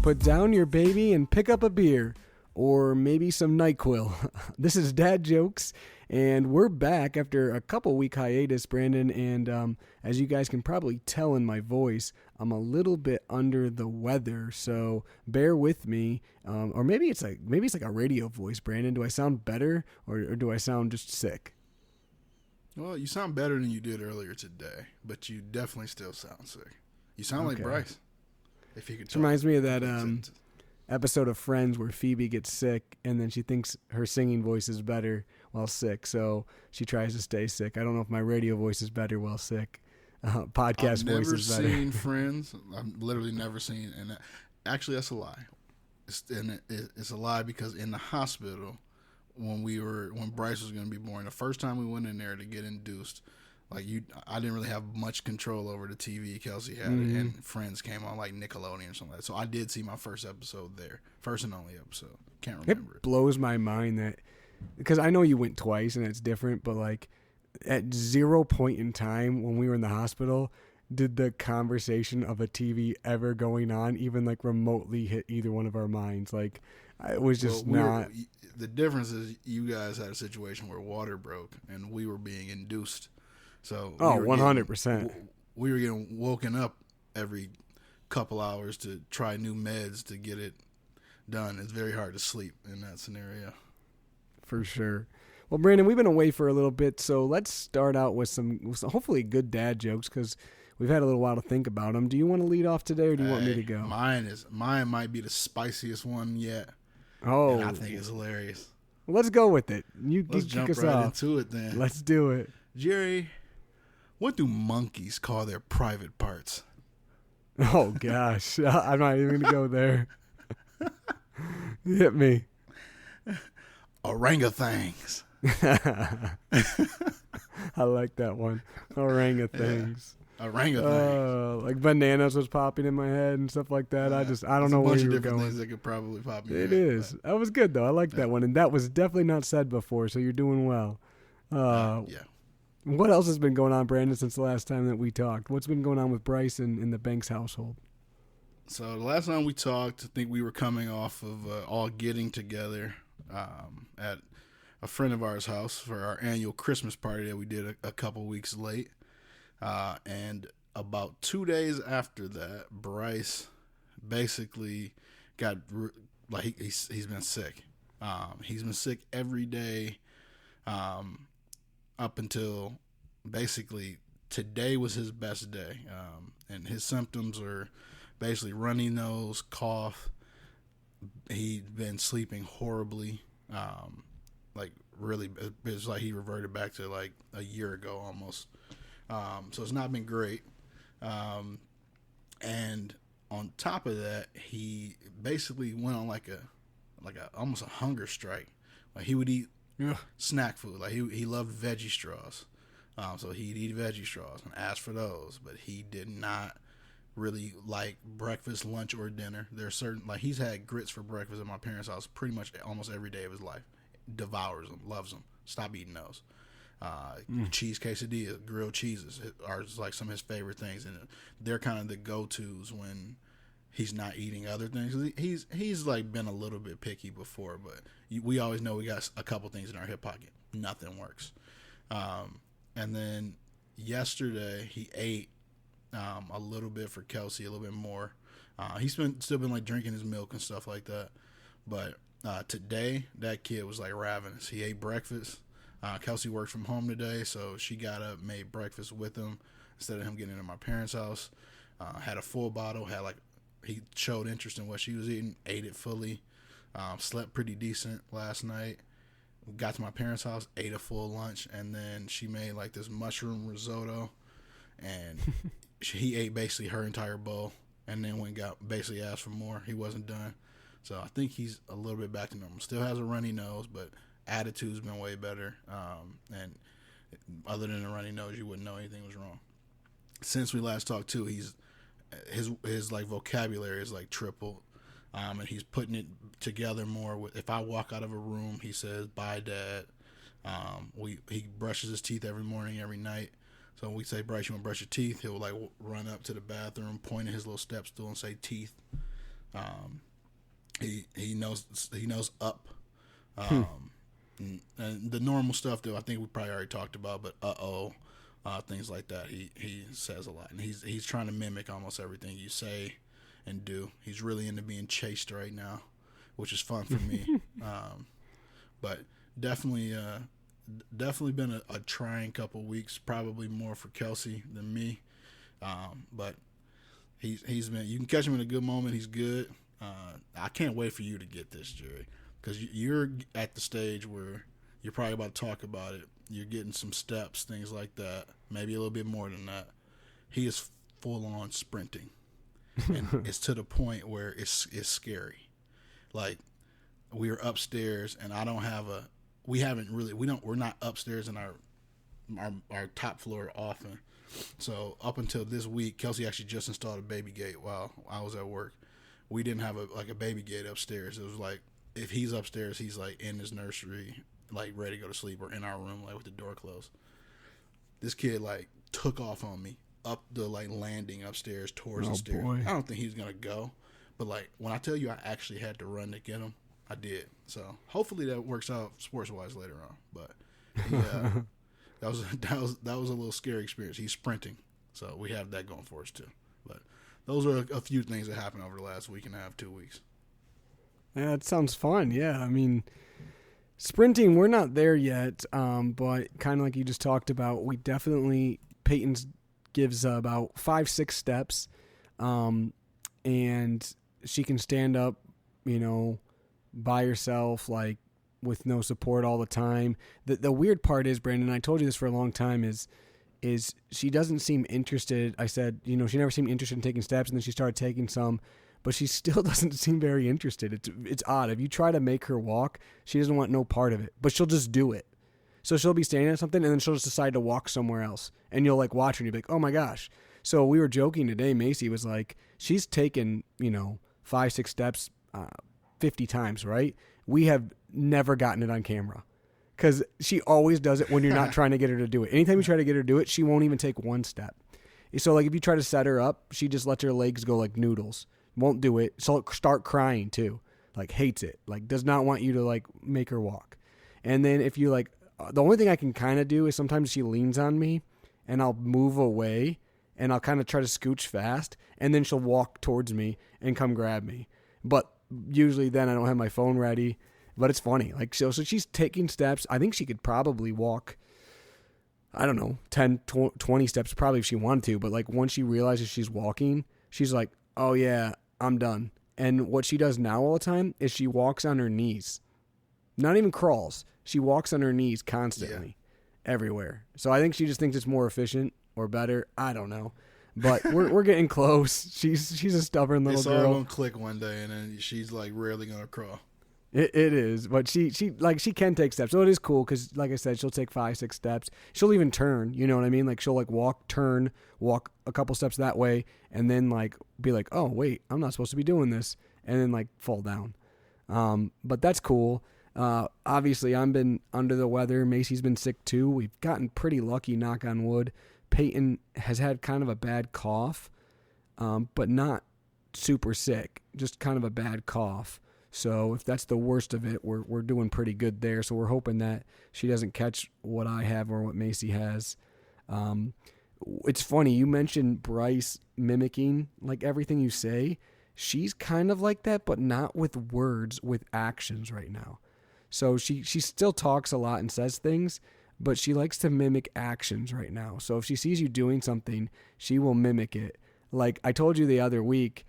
Put down your baby and pick up a beer. Or maybe some NyQuil. This is Dad Jokes, and we're back after a couple-week hiatus, Brandon, and as you guys can probably tell in my voice, I'm a little bit under the weather, so bear with me. Or maybe it's like a radio voice, Brandon. Do I sound better, or do I sound just sick? Well, you sound better than you did earlier today, but you definitely still sound sick. You sound like Bryce. If you could tell. It reminds me of that episode of Friends where Phoebe gets sick and then she thinks her singing voice is better while sick, so she tries to stay sick. I don't know if my radio voice is better while sick. Podcast voice is better. I've never seen Friends. I've literally never seen, and actually that's a lie. It's a lie because in the hospital when Bryce was going to be born, the first time we went in there to get induced, I didn't really have much control over the TV. Kelsey had it, and Friends came on like Nickelodeon or something like that. So I did see my first episode there. First and only episode. Can't remember it. It blows my mind that, because I know you went twice and it's different, but like at 0 point in time when we were in the hospital, did the conversation of a TV ever going on even like remotely hit either one of our minds? Like it was just not. The difference is you guys had a situation where water broke and we were being induced. So 100%. We were getting woken up every couple hours to try new meds to get it done. It's very hard to sleep in that scenario. For sure. Well, Brandon, we've been away for a little bit, so let's start out with some hopefully good dad jokes because we've had a little while to think about them. Do you want to lead off today, or do you want me to go? Mine might be the spiciest one yet. Oh, and I think it's hilarious. Well, let's go with it. Let's jump right into it then. Let's do it, Jerry. What do monkeys call their private parts? Oh, gosh. I'm not even going to go there. Hit me. Orangutans. I like that one. Orangutans. Yeah. Orangutans. Like bananas was popping in my head and stuff like that. I don't know where you were going. Things that could probably pop in your head. It is. But that was good, though. I like that one. And that was definitely not said before, so you're doing well. Yeah. What else has been going on, Brandon, since the last time that we talked? What's been going on with Bryce in the Banks household? So the last time we talked, I think we were coming off of all getting together at a friend of ours' house for our annual Christmas party that we did a couple weeks late. And about 2 days after that, Bryce basically got he's been sick. He's been sick every day. Up until basically today was his best day. And his symptoms are basically runny nose, cough. He'd been sleeping horribly. Really, it's like he reverted back to like a year ago almost. So it's not been great. And on top of that, he basically went on like almost a hunger strike. Like he would eat snack food. Like he loved veggie straws. So he'd eat veggie straws and ask for those, but he did not really like breakfast, lunch, or dinner. There's certain, like he's had grits for breakfast at my parents' house pretty much almost every day of his life. Devours them, loves them. Stop eating those. Cheese quesadillas, grilled cheeses are like some of his favorite things, and they're kind of the go-tos when he's not eating other things. He's like been a little bit picky before, but we always know we got a couple things in our hip pocket. Nothing works. And then yesterday he ate a little bit for Kelsey, a little bit more. He's still been like drinking his milk and stuff like that. But today that kid was like ravenous. He ate breakfast. Kelsey worked from home today, so she got up, made breakfast with him instead of him getting into my parents' house. Had a full bottle. He showed interest in what she was eating. Ate it fully. Slept pretty decent last night. Got to my parents' house, ate a full lunch, and then she made like this mushroom risotto, and he ate basically her entire bowl, and then basically asked for more. He wasn't done, so I think he's a little bit back to normal. Still has a runny nose, but attitude's been way better. And other than a runny nose, you wouldn't know anything was wrong. Since we last talked too, his like vocabulary is like tripled. And he's putting it together more. If I walk out of a room, he says, "Bye, Dad." He brushes his teeth every morning, every night. So when we say, "Bryce, you want to brush your teeth?" He'll like run up to the bathroom, point at his little step stool, and say, "Teeth." He knows up. And the normal stuff that I think we probably already talked about, but things like that. He says a lot, and he's trying to mimic almost everything you say and do. He's really into being chased right now, which is fun for me. But definitely been a trying couple weeks, probably more for Kelsey than me. But he's been. You can catch him in a good moment. He's good. I can't wait for you to get this, Jerry, because you're at the stage where you're probably about to talk about it. You're getting some steps, things like that, maybe a little bit more than that. He is full on sprinting, and it's to the point where it's scary. Like, we are upstairs, and we're not upstairs in our top floor often. So up until this week, Kelsey actually just installed a baby gate while I was at work. We didn't have a baby gate upstairs. It was like, if he's upstairs, he's like in his nursery, like ready to go to sleep, or in our room, like with the door closed. This kid like took off on me up the like landing upstairs towards the stairs. Boy. I don't think he's gonna go, but like when I tell you I actually had to run to get him, I did. So hopefully that works out sports wise later on. But yeah, that was a little scary experience. He's sprinting, so we have that going for us too. But those are a few things that happened over the last week and a half, 2 weeks. Yeah, it sounds fun. Yeah, I mean, sprinting, we're not there yet, but kind of like you just talked about, we definitely, Peyton gives about 5-6 steps, and she can stand up, by herself, like with no support all the time. The weird part is, Brandon, I told you this for a long time, is she doesn't seem interested. I said, she never seemed interested in taking steps, and then she started taking some, but she still doesn't seem very interested. It's odd. If you try to make her walk, she doesn't want no part of it, but she'll just do it. So she'll be standing at something, and then she'll just decide to walk somewhere else, and you'll like watch her, and you'll be like, oh my gosh. So we were joking today. Macy was like, she's taken 5-6 steps 50 times, right? We have never gotten it on camera. Because she always does it when you're not trying to get her to do it. Anytime you try to get her to do it, she won't even take one step. So, like, if you try to set her up, she just lets her legs go like noodles. Won't do it. She'll start crying, too. Like, hates it. Like, does not want you to, like, make her walk. And then if you, like, the only thing I can kind of do is sometimes she leans on me, and I'll move away, and I'll kind of try to scooch fast, and then she'll walk towards me and come grab me. But usually then I don't have my phone ready. But it's funny. Like, so she's taking steps. I think she could probably walk, I don't know, 10, 20 steps probably if she wanted to. But, like, once she realizes she's walking, she's like, oh, yeah, I'm done. And what she does now all the time is she walks on her knees. Not even crawls. She walks on her knees constantly, everywhere. So I think she just thinks it's more efficient or better. I don't know. But we're getting close. She's a stubborn little girl. It's all going to click one day, and then she's, like, rarely going to crawl. It is, but she can take steps. So it is cool because, like I said, she'll take 5-6 steps. She'll even turn, you know what I mean? Like, she'll, like, walk a couple steps that way, and then, like, be like, oh, wait, I'm not supposed to be doing this, and then, like, fall down. But that's cool. Obviously, I've been under the weather. Macy's been sick, too. We've gotten pretty lucky, knock on wood. Peyton has had kind of a bad cough, but not super sick, just kind of a bad cough. So if that's the worst of it, we're doing pretty good there. So we're hoping that she doesn't catch what I have or what Macy has. It's funny, you mentioned Bryce mimicking like everything you say. She's kind of like that, but not with words, with actions right now. So she still talks a lot and says things, but she likes to mimic actions right now. So if she sees you doing something, she will mimic it. Like I told you the other week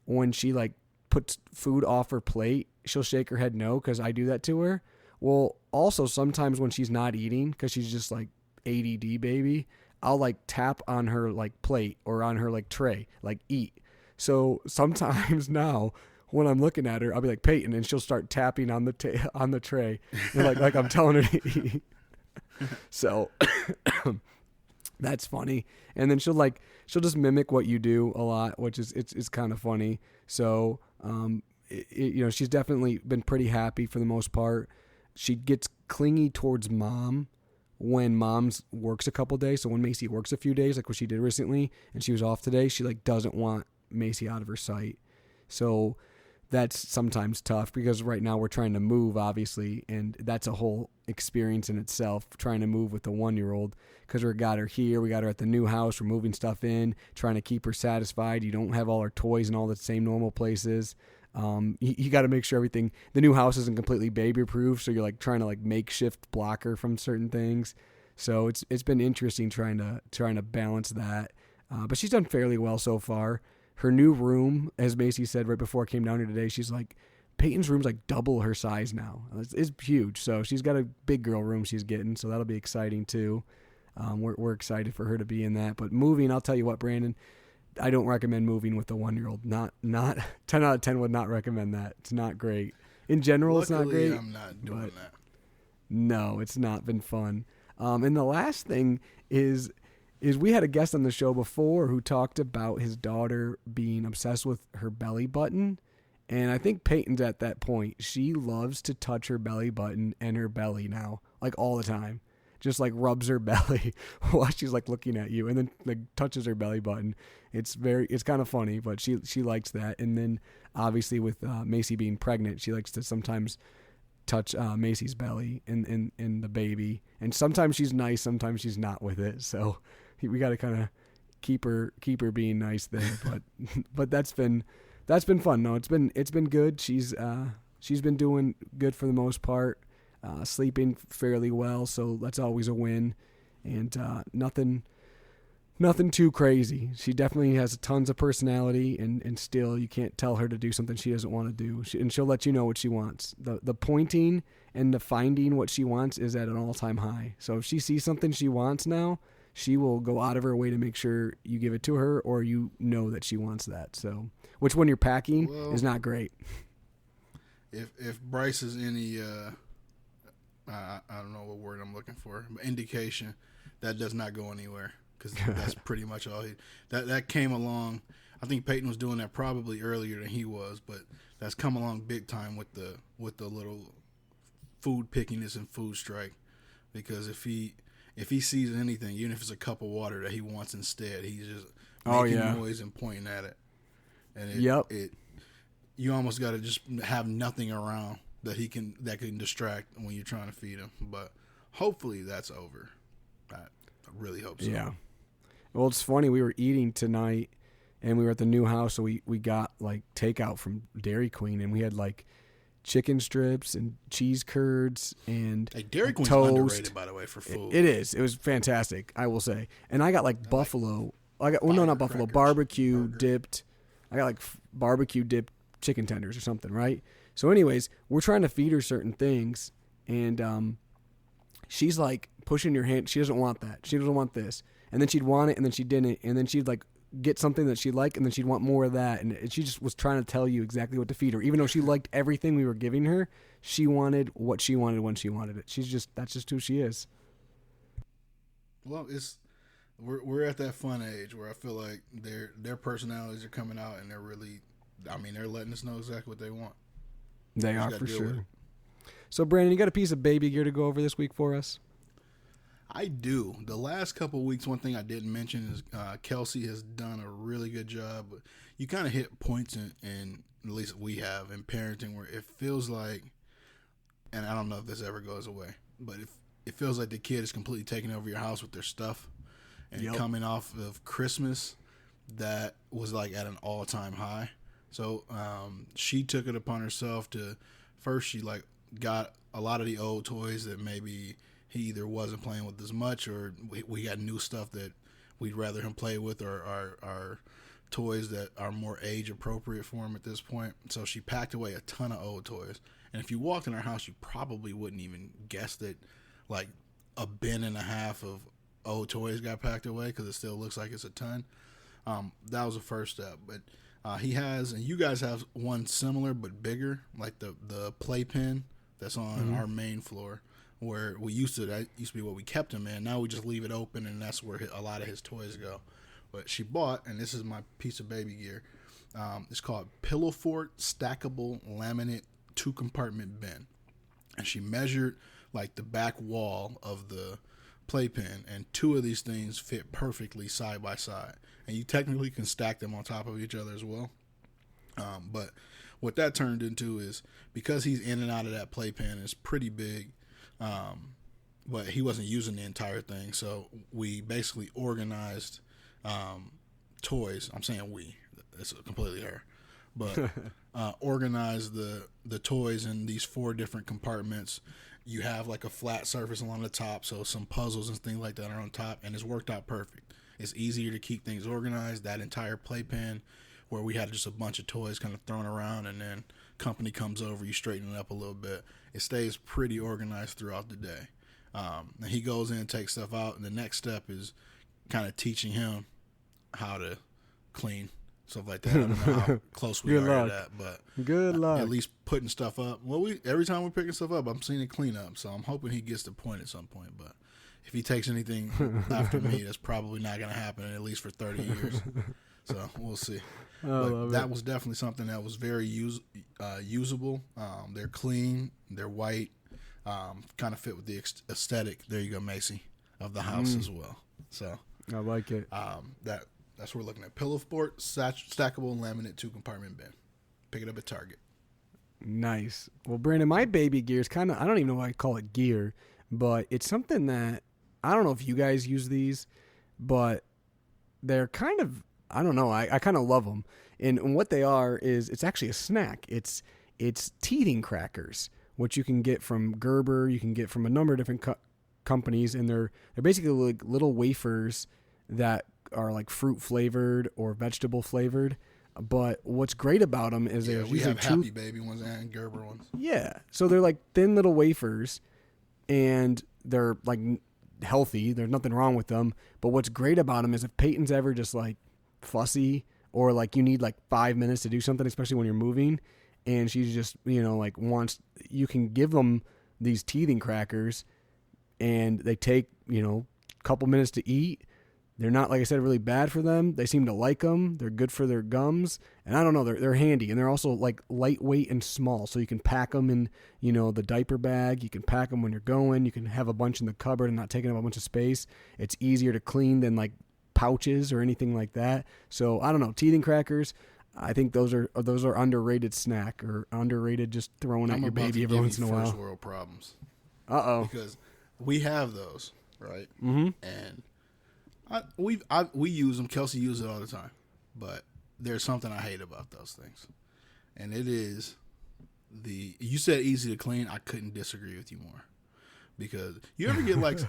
when she like puts food off her plate, she'll shake her head no because I do that to her. Well, also sometimes when she's not eating because she's just like ADD baby, I'll like tap on her like plate or on her like tray, like eat. So sometimes now when I'm looking at her, I'll be like Peyton, and she'll start tapping on the on the tray, and like I'm telling her to eat. So that's funny. And then she'll just mimic what you do a lot, which is it's kind of funny. So she's definitely been pretty happy for the most part. She gets clingy towards mom when mom's works a couple days. So when Macy works a few days, like what she did recently, and she was off today, she like doesn't want Macy out of her sight. So that's sometimes tough because right now we're trying to move, obviously, and that's a whole experience in itself, trying to move with the 1-year-old because we got her here, we got her at the new house, we're moving stuff in, trying to keep her satisfied. You don't have all her toys in all the same normal places. You got to make sure everything, the new house isn't completely baby proof, so you're like trying to like makeshift block her from certain things. So it's been interesting trying to balance that. But she's done fairly well so far. Her new room, as Macy said right before I came down here today, she's like, Peyton's room's like double her size now. It's huge. So she's got a big girl room she's getting. So that'll be exciting too. We're excited for her to be in that. But moving, I'll tell you what, Brandon, I don't recommend moving with a 1-year-old. Not 10 out of 10 would not recommend that. It's not great. In general, Luckily, it's not great. I'm not doing that. No, it's not been fun. And the last thing is we had a guest on the show before who talked about his daughter being obsessed with her belly button. And I think Peyton's at that point. She loves to touch her belly button and her belly now, like all the time. Just like rubs her belly while she's like looking at you and then like touches her belly button. It's kind of funny, but she likes that. And then obviously with Macy being pregnant, she likes to sometimes touch Macy's belly and the baby. And sometimes she's nice, sometimes she's not with it. So we got to kind of keep her being nice there. But that's been fun. No, it's been good. She's been doing good for the most part. Sleeping fairly well, so that's always a win. And nothing too crazy. She definitely has tons of personality, and still you can't tell her to do something she doesn't want to do. And she'll let you know what she wants. The pointing and the finding what she wants is at an all-time high. So if she sees something she wants now, she will go out of her way to make sure you give it to her, or you know that she wants that. So, which when you're packing is not great. If Bryce is any I don't know what word I'm looking for, but indication, that does not go anywhere, because that's pretty much all that came along. I think Peyton was doing that probably earlier than he was, but that's come along big time with the little food pickiness and food strike, because if he sees anything, even if it's a cup of water that he wants instead, he's just making noise and pointing at it, and you almost got to just have nothing around that can distract when you're trying to feed him. But hopefully that's over. I really hope so. Yeah. Well, it's funny. We were eating tonight, and we were at the new house, so we got like takeout from Dairy Queen, and we had like chicken strips and cheese curds and Dairy Queen's toast. underrated, by the way, for food. It is. It was fantastic, I will say. And I got like buffalo. Not buffalo. Barbecue dipped. I got like barbecue dipped chicken tenders or something, right? So anyways, we're trying to feed her certain things, and she's like pushing your hand. She doesn't want that. She doesn't want this. And then she'd want it, and then she didn't. And then she'd like get something that she liked, and then she'd want more of that. And she just was trying to tell you exactly what to feed her. Even though she liked everything we were giving her, she wanted what she wanted when she wanted it. That's just who she is. Well, we're at that fun age where I feel like their personalities are coming out, and they're letting us know exactly what they want. They are for sure. So, Brandon, you got a piece of baby gear to go over this week for us? I do. The last couple of weeks, one thing I didn't mention is Kelsey has done a really good job. You kind of hit points in, at least we have, in parenting where it feels like, and I don't know if this ever goes away, but it feels like the kid is completely taking over your house with their stuff. And coming off of Christmas, that was like at an all-time high. So she took it upon herself to, first she like got a lot of the old toys that maybe he either wasn't playing with as much, or we got new stuff that we'd rather him play with, or our toys that are more age appropriate for him at this point. So she packed away a ton of old toys. And if you walked in our house, you probably wouldn't even guess that like a bin and a half of old toys got packed away, because it still looks like it's a ton. That was the first step. But he has, and you guys have one similar but bigger, like the playpen that's on our main floor, where that used to be what we kept him in. Now we just leave it open, and that's where a lot of his toys go. But she bought, and this is my piece of baby gear, it's called Pillow Fort Stackable Laminate 2-compartment bin. And she measured like the back wall of the playpen, and 2 of these things fit perfectly side by side. And you technically can stack them on top of each other as well. But what that turned into is, because he's in and out of that playpen, it's pretty big, but he wasn't using the entire thing. So we basically organized toys. I'm saying we. It's completely her. But organize the toys in these 4 different compartments. You have like a flat surface along the top, so some puzzles and things like that are on top, and it's worked out perfect. It's easier to keep things organized. That entire playpen, where we had just a bunch of toys kind of thrown around, and then company comes over, you straighten it up a little bit. It stays pretty organized throughout the day. And he goes in and takes stuff out, and the next step is kind of teaching him how to clean. Stuff like that. I don't know how close we are to that, but good luck. At least putting stuff up. Well, every time we're picking stuff up, I'm seeing it clean up. So I'm hoping he gets the point at some point. But if he takes anything after me, that's probably not going to happen, at least for 30 years. So we'll see. But that was definitely something that was very usable. They're clean. They're white. Kind of fit with the aesthetic. There you go, Macy, of the house as well. So I like it. That's what we're looking at. Pillow fort, stackable laminate 2-compartment bin. Pick it up at Target. Nice. Well, Brandon, my baby gear is kind of, I don't even know why I call it gear, but it's something that, I don't know if you guys use these, but they're kind of, I don't know, I kind of love them. And what they are is, it's actually a snack. It's teething crackers, which you can get from Gerber, you can get from a number of different companies, and they're basically like little wafers that are like fruit flavored or vegetable flavored. But what's great about them is we have Happy Baby ones and Gerber ones. Yeah, so they're like thin little wafers, and they're like healthy. There's nothing wrong with them. But what's great about them is if Peyton's ever just like fussy, or like you need like 5 minutes to do something, especially when you're moving, and she's just like wants, you can give them these teething crackers, and they take a couple minutes to eat. They're not, like I said, really bad for them. They seem to like them. They're good for their gums. And I don't know, they're handy. And they're also like lightweight and small. So you can pack them in, the diaper bag. You can pack them when you're going. You can have a bunch in the cupboard and not taking up a bunch of space. It's easier to clean than like pouches or anything like that. So I don't know, teething crackers, I think those are underrated snack, or underrated just throwing at your baby every once in a while. First world problems. Uh-oh. Because we have those, right? Mm-hmm. And we use them. Kelsey uses it all the time, but there's something I hate about those things, and it is you said easy to clean. I couldn't disagree with you more, because you ever get like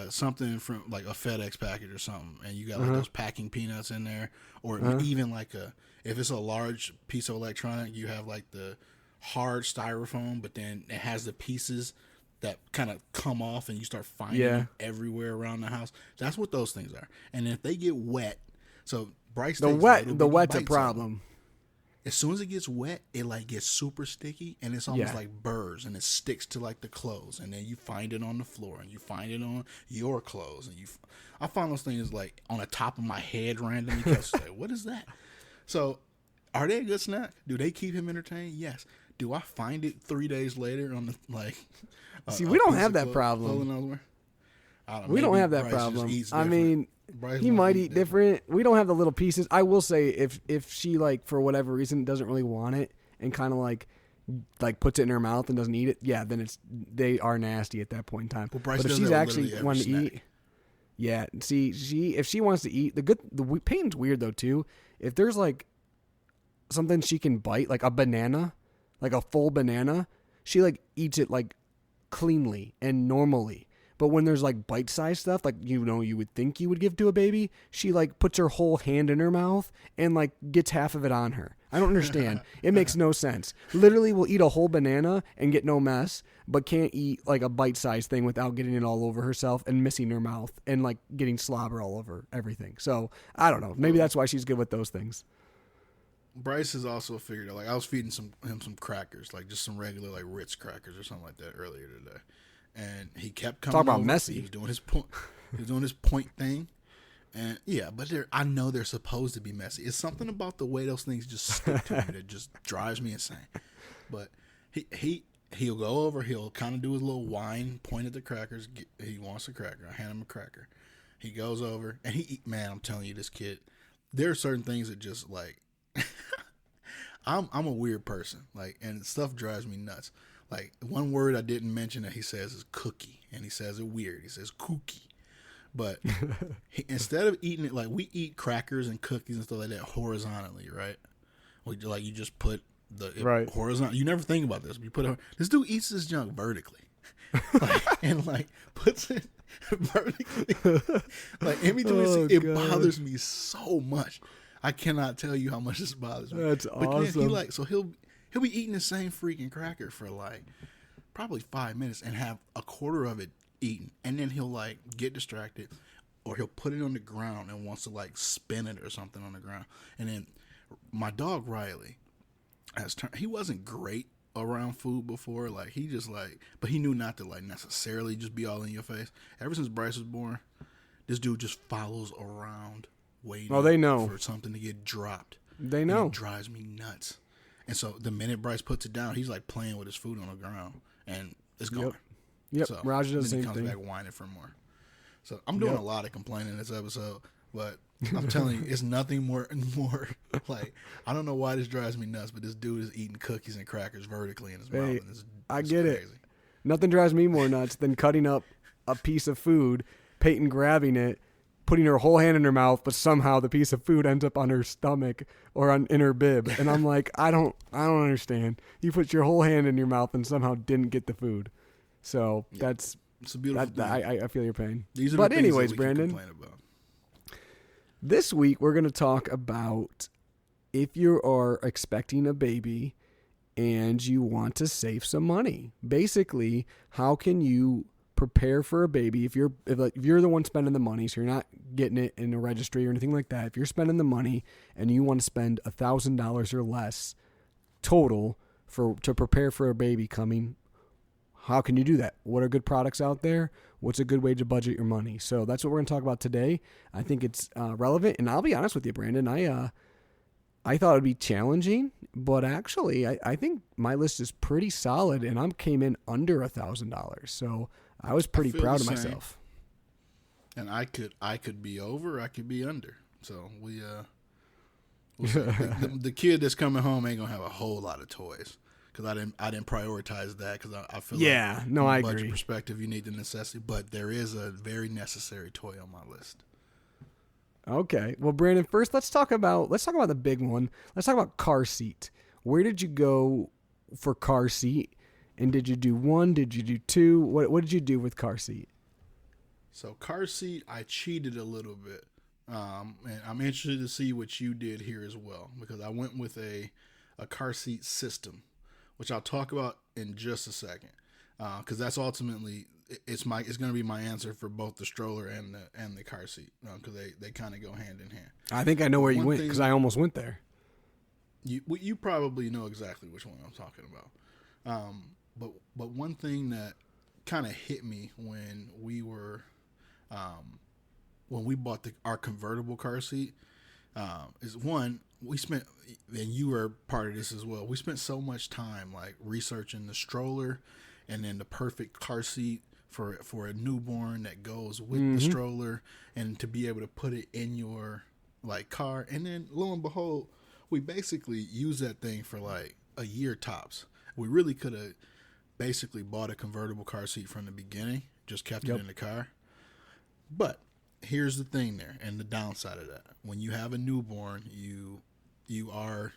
something from like a FedEx package or something, and you got like those packing peanuts in there, or even like if it's a large piece of electronic, you have like the hard styrofoam, but then it has the pieces that kind of come off, and you start finding them everywhere around the house. That's what those things are. And if they get wet, so Bryce the wet's a problem. As soon as it gets wet, it like gets super sticky, and it's almost like burrs, and it sticks to like the clothes, and then you find it on the floor, and you find it on your clothes, and I find those things like on the top of my head randomly. Because like, what is that? So, are they a good snack? Do they keep him entertained? Yes. Do I find it 3 days later on the like? See, we don't have that problem. We don't have that problem. I mean, he might eat different. We don't have the little pieces. I will say, if she like for whatever reason doesn't really want it and kind of like puts it in her mouth and doesn't eat it, yeah, then they are nasty at that point in time. Well, Bryce but if she's actually wanting to eat, yeah. See, if she wants to eat, the Peyton's weird though too. If there's like something she can bite, like a banana, like a full banana, she like eats it like cleanly and normally. But when there's like bite-sized stuff, like you would think you would give to a baby, she like puts her whole hand in her mouth and like gets half of it on her. I don't understand. It makes no sense. Literally will eat a whole banana and get no mess, but can't eat like a bite-sized thing without getting it all over herself and missing her mouth and like getting slobber all over everything. So I don't know. Maybe that's why she's good with those things. Bryce has also figured out, like I was feeding him some crackers, like just some regular like Ritz crackers or something like that earlier today, and he kept coming. Talk about over. messy. He was doing his point. He was doing his point thing, and yeah, but I know they're supposed to be messy. It's something about the way those things just stick to me that just drives me insane. But he'll go over. He'll kind of do his little whine, point at the crackers. He wants a cracker. I hand him a cracker. He goes over and man, I'm telling you, this kid. There are certain things that just like. I'm a weird person, like, and stuff drives me nuts. Like, one word I didn't mention that he says is cookie, and he says it weird. He says cookie. But instead of eating it, like, we eat crackers and cookies and stuff like that horizontally, right? Like, you just put the horizontal. You never think about this. But you put this dude eats this junk vertically, and puts it vertically. Like, in between, it bothers me so much. I cannot tell you how much this bothers me. That's awesome. Then he'll be eating the same freaking cracker for like probably 5 minutes and have a quarter of it eaten, and then he'll like get distracted, or he'll put it on the ground and wants to like spin it or something on the ground. And then my dog Riley he wasn't great around food before, like he just like, but he knew not to like necessarily just be all in your face. Ever since Bryce was born, this dude just follows around waiting they know for something to get dropped. They know. It drives me nuts. And so the minute Bryce puts it down, he's like playing with his food on the ground, and it's gone. Yep. So Roger does the same then he thing. comes back whining for more. So I'm doing a lot of complaining this episode, but I'm telling you, it's nothing more like, I don't know why this drives me nuts, but this dude is eating cookies and crackers vertically in his mouth. And I get crazy. it. Nothing drives me more nuts than cutting up a piece of food, Peyton grabbing it, putting her whole hand in her mouth, but somehow the piece of food ends up on her stomach or in her bib. And I'm like, I don't understand. You put your whole hand in your mouth and somehow didn't get the food. So it's a beautiful thing. I feel your pain. These are but the things anyways, that we Brandon, can complain about. This week we're going to talk about if you are expecting a baby and you want to save some money. Basically, how can you prepare for a baby if you're the one spending the money, so you're not getting it in a registry or anything like that. If you're spending the money and you want to spend $1,000 or less total to prepare for a baby coming, how can you do that? What are good products out there? What's a good way to budget your money? So that's what we're going to talk about today. I think it's relevant, and I'll be honest with you, Brandon. I thought it'd be challenging, but actually, I think my list is pretty solid, and I came in under $1,000. So I was pretty proud of myself. And I could be over, I could be under. So we'll see. The kid that's coming home ain't gonna have a whole lot of toys, because I didn't prioritize that, because I feel like from a budget perspective you need the necessity, but there is a very necessary toy on my list. Okay, well, Brandon, first let's talk about the big one. Let's talk about car seat. Where did you go for car seat? And did you do one? Did you do two? What did you do with car seat? So car seat, I cheated a little bit, and I'm interested to see what you did here as well, because I went with a car seat system, which I'll talk about in just a second, because that's ultimately it's going to be my answer for both the stroller and the car seat, because they kind of go hand in hand. I think I know where you went, because I almost went there. You probably know exactly which one I'm talking about. But one thing that kind of hit me when we bought our convertible car seat is, one, we spent, and you were part of this as well, we spent so much time like researching the stroller and then the perfect car seat for a newborn that goes with the stroller, and to be able to put it in your like car, and then lo and behold, we basically used that thing for like a year tops. We really could have basically bought a convertible car seat from the beginning, just kept it in the car. But here's the thing there, and the downside of that. When you have a newborn, you are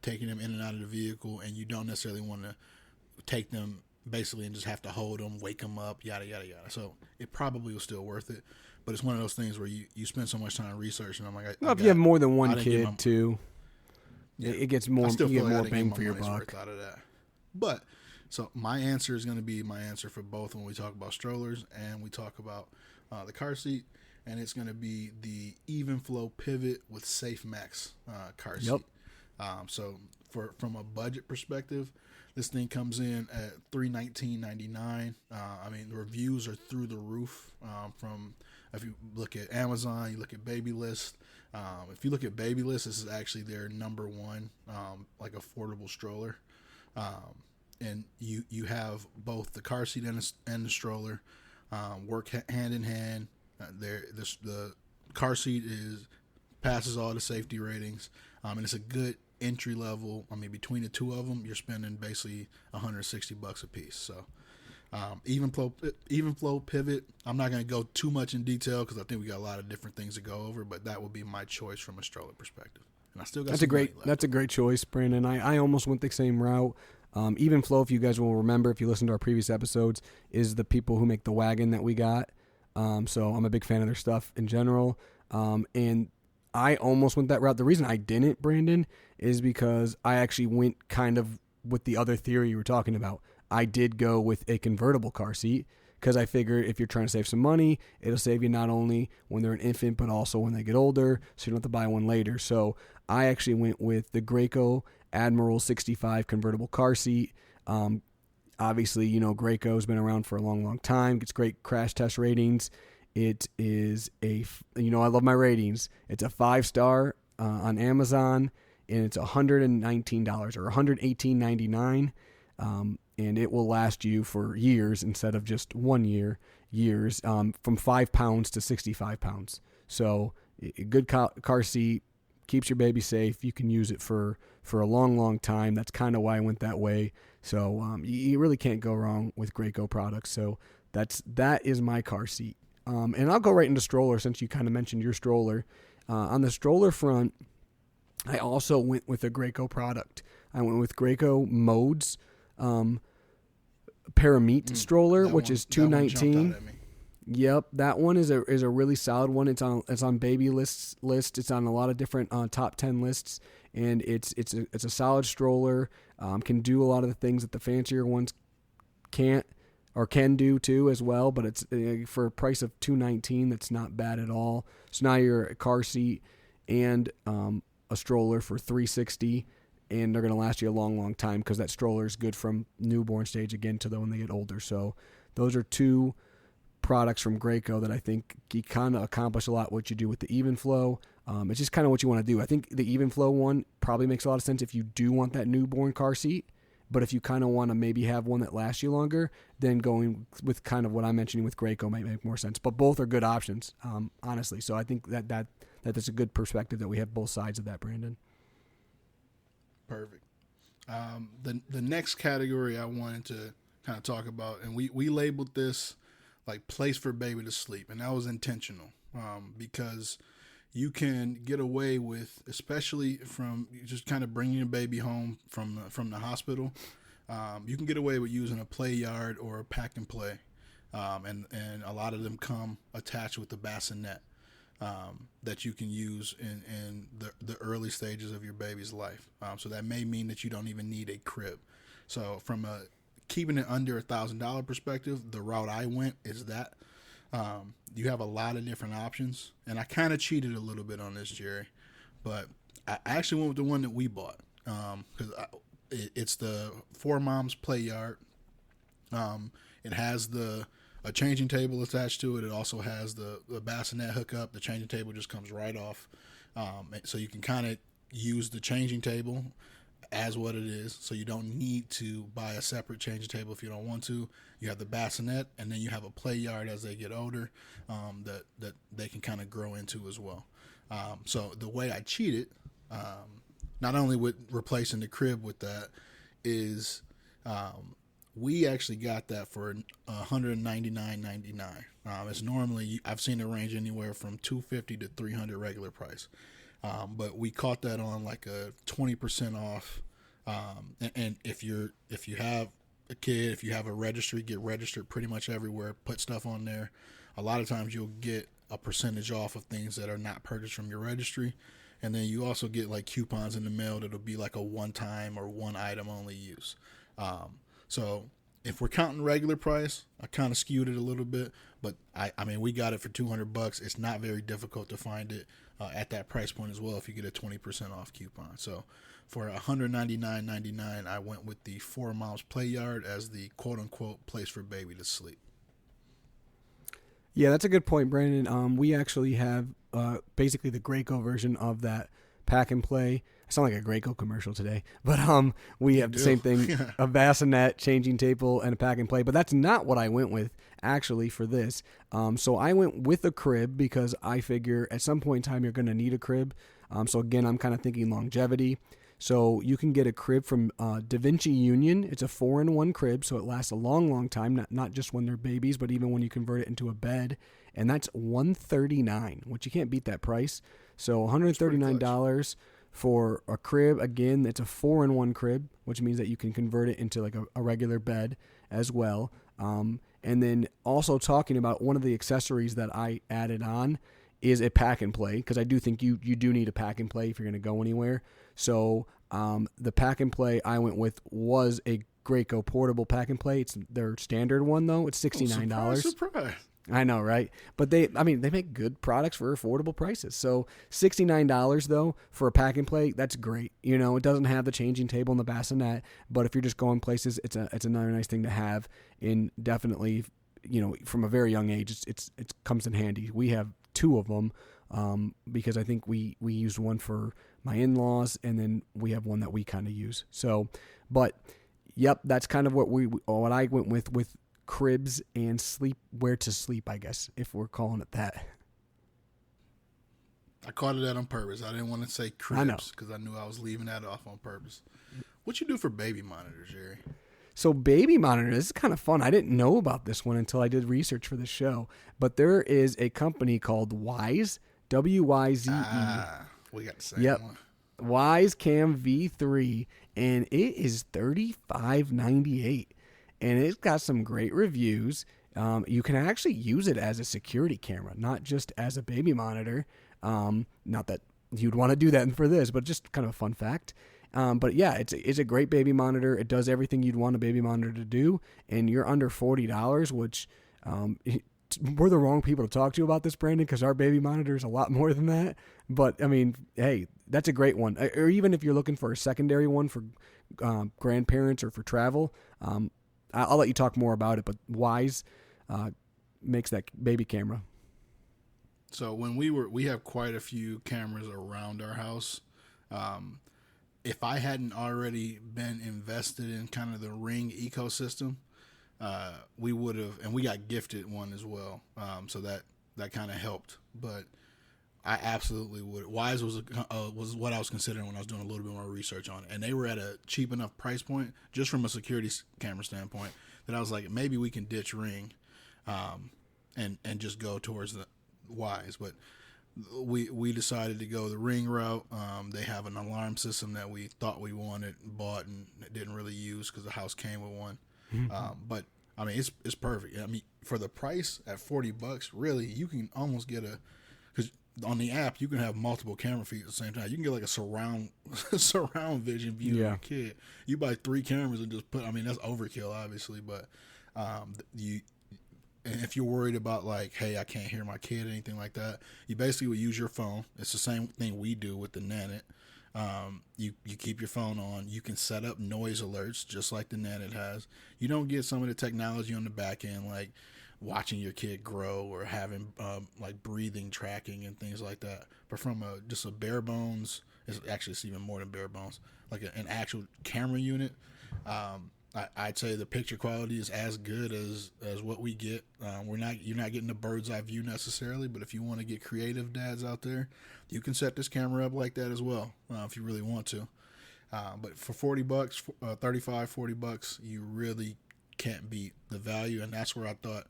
taking them in and out of the vehicle, and you don't necessarily want to take them basically and just have to hold them, wake them up, yada, yada, yada. So it probably was still worth it. But it's one of those things where you spend so much time researching. I'm like, if you have more than one kid, too, it gets more. You get more bang for your buck out of that. But so my answer is going to be my answer for both when we talk about strollers and we talk about the car seat, and it's going to be the Even Flow Pivot with Safe Max car seat. So from a budget perspective, this thing comes in at $319.99. I mean, the reviews are through the roof. From if you look at Amazon, you look at Babylist. If you look at Babylist, this is actually their number one like affordable stroller. And you have both the car seat and the stroller work hand in hand. The car seat passes all the safety ratings, and it's a good entry level, I mean, between the two of them, you're spending basically $160 a piece. So even flow pivot. I'm not going to go too much in detail because I think we got a lot of different things to go over, but that would be my choice from a stroller perspective. And I still got that's a great choice, Brandon. I almost went the same route. Even Flow, if you guys will remember, if you listen to our previous episodes, is the people who make the wagon that we got. So I'm a big fan of their stuff in general. And I almost went that route. The reason I didn't, Brandon, is because I actually went kind of with the other theory you were talking about. I did go with a convertible car seat because I figured if you're trying to save some money, it'll save you not only when they're an infant, but also when they get older, so you don't have to buy one later. So I actually went with the Graco Admiral 65 convertible car seat. Obviously, Graco's been around for a long, long time. Gets great crash test ratings. It is I love my ratings. It's a 5-star on Amazon, and it's $119 or $118.99. And it will last you for years instead of just 1 year, from 5 pounds to 65 pounds. So a good car seat, keeps your baby safe. You can use it for a long, long time. That's kind of why I went that way. So you really can't go wrong with Graco products. So that is my car seat. And I'll go right into stroller since you kind of mentioned your stroller. On the stroller front, I also went with a Graco product. I went with Graco Modes Paramite stroller, which is $219. Yep, that one is a really solid one. It's on baby list. It's on a lot of different top 10 lists, and it's a solid stroller. Can do a lot of the things that the fancier ones can't or can do too as well. But it's for a price of $219, that's not bad at all. So now you're a car seat and a stroller for $360. And they're going to last you a long, long time because that stroller is good from newborn stage again to when they get older. So those are two products from Graco that I think you kind of accomplish a lot what you do with the Even Flow. It's just kind of what you want to do. I think the Even Flow one probably makes a lot of sense if you do want that newborn car seat. But if you kind of want to maybe have one that lasts you longer, then going with kind of what I'm mentioning with Graco might make more sense. But both are good options, honestly. So I think that's a good perspective that we have both sides of that, Brandon. Perfect. The next category I wanted to kind of talk about, and we labeled this like place for baby to sleep, and that was intentional because you can get away with, especially from just kind of bringing your baby home from the hospital, you can get away with using a play yard or a pack and play, and a lot of them come attached with the bassinet. That you can use in the early stages of your baby's life. So that may mean that you don't even need a crib. So from keeping it under $1,000 perspective, the route I went is that you have a lot of different options. And I kind of cheated a little bit on this, Jerry, but I actually went with the one that we bought because it's the Four Moms Play Yard. It has a changing table attached to it. It also has the bassinet hookup. The changing table just comes right off. So you can kind of use the changing table as what it is. So you don't need to buy a separate changing table if you don't want to. You have the bassinet, and then you have a play yard as they get older that they can kind of grow into as well. So the way I cheated, not only with replacing the crib with that, is we actually got that for $199.99. It's normally, I've seen it range anywhere from $250 to $300 regular price. But we caught that on like a 20% off. And if you have a kid, if you have a registry, get registered pretty much everywhere, put stuff on there. A lot of times you'll get a percentage off of things that are not purchased from your registry. And then you also get like coupons in the mail that'll be like a one-time or one item only use. So if we're counting regular price, I kind of skewed it a little bit, but I mean, we got it for $200. It's not very difficult to find it at that price point as well if you get a 20% off coupon. So for $199.99, I went with the Four Moms Play Yard as the quote-unquote place for baby to sleep. Yeah, that's a good point, Brandon. We actually have basically the Graco version of that pack and play. I sound like a Graco commercial today, but we have the same thing, a bassinet, changing table, and a pack and play. But that's not what I went with actually for this. So I went with a crib because I figure at some point in time you're going to need a crib. So again, I'm kind of thinking longevity. So you can get a crib from Da Vinci Union. It's a 4-in-1 crib, so it lasts a long, long time, not just when they're babies, but even when you convert it into a bed. And that's $139, which you can't beat that price. So $139 for a crib. Again, it's a 4-in-1 crib, which means that you can convert it into like a regular bed as well. And then also talking about one of the accessories that I added on is a pack and play, because I do think you do need a pack and play if you're going to go anywhere. So the pack and play I went with was a Graco portable pack and play. It's their standard one though. It's $69. Surprise. I know, right? But they make good products for affordable prices. So $69 though for a pack and play, that's great. You know, it doesn't have the changing table and the bassinet, but if you're just going places, it's another nice thing to have. And definitely, you know, from a very young age, it comes in handy. We have 2 of them because I think we used one for my in-laws, and then we have one that we kind of use. So, but yep, that's kind of what I went with cribs and where to sleep, I guess, if we're calling it that. I called it that on purpose. I didn't want to say cribs because I knew I was leaving that off on purpose. What you do for baby monitors, Jerry? So baby monitor, this is kind of fun. I didn't know about this one until I did research for the show. But there is a company called Wyze, W-Y-Z-E. We got the same one. Wyze Cam V3, and it is $35.98. And it's got some great reviews. You can actually use it as a security camera, not just as a baby monitor. Not that you'd want to do that for this, but just kind of a fun fact. But yeah, it's a great baby monitor. It does everything you'd want a baby monitor to do, and you're under $40, which we're the wrong people to talk to about this, Brandon, because our baby monitor is a lot more than that. But I mean, hey, that's a great one. Or even if you're looking for a secondary one for grandparents or for travel, I'll let you talk more about it. But Wyze makes that baby camera. So when we have quite a few cameras around our house. If I hadn't already been invested in kind of the Ring ecosystem, we would have, and we got gifted one as well. So that kind of helped, but I absolutely would. Wyze was what I was considering when I was doing a little bit more research on it, and they were at a cheap enough price point, just from a security camera standpoint, that I was like, maybe we can ditch Ring, and just go towards the Wyze. But we decided to go the Ring route. They have an alarm system that we thought we wanted, bought, and didn't really use because the house came with one. But I mean, it's perfect. I mean, for the price at $40, really, you can almost get because on the app you can have multiple camera feeds at the same time. You can get like a surround vision view of your kid. You buy 3 cameras and just put. I mean, that's overkill, obviously, but and if you're worried about like, hey, I can't hear my kid or anything like that, you basically would use your phone. It's the same thing we do with the Nanit. You keep your phone on. You can set up noise alerts just like the Nanit has. You don't get some of the technology on the back end like watching your kid grow or having like breathing tracking and things like that. But from just a bare bones, it's even more than bare bones, like an actual camera unit. I'd say the picture quality is as good as what we get. You're not getting the bird's eye view necessarily, but if you want to get creative dads out there, you can set this camera up like that as well if you really want to. But for $40, $35, $40, you really can't beat the value, and that's where I thought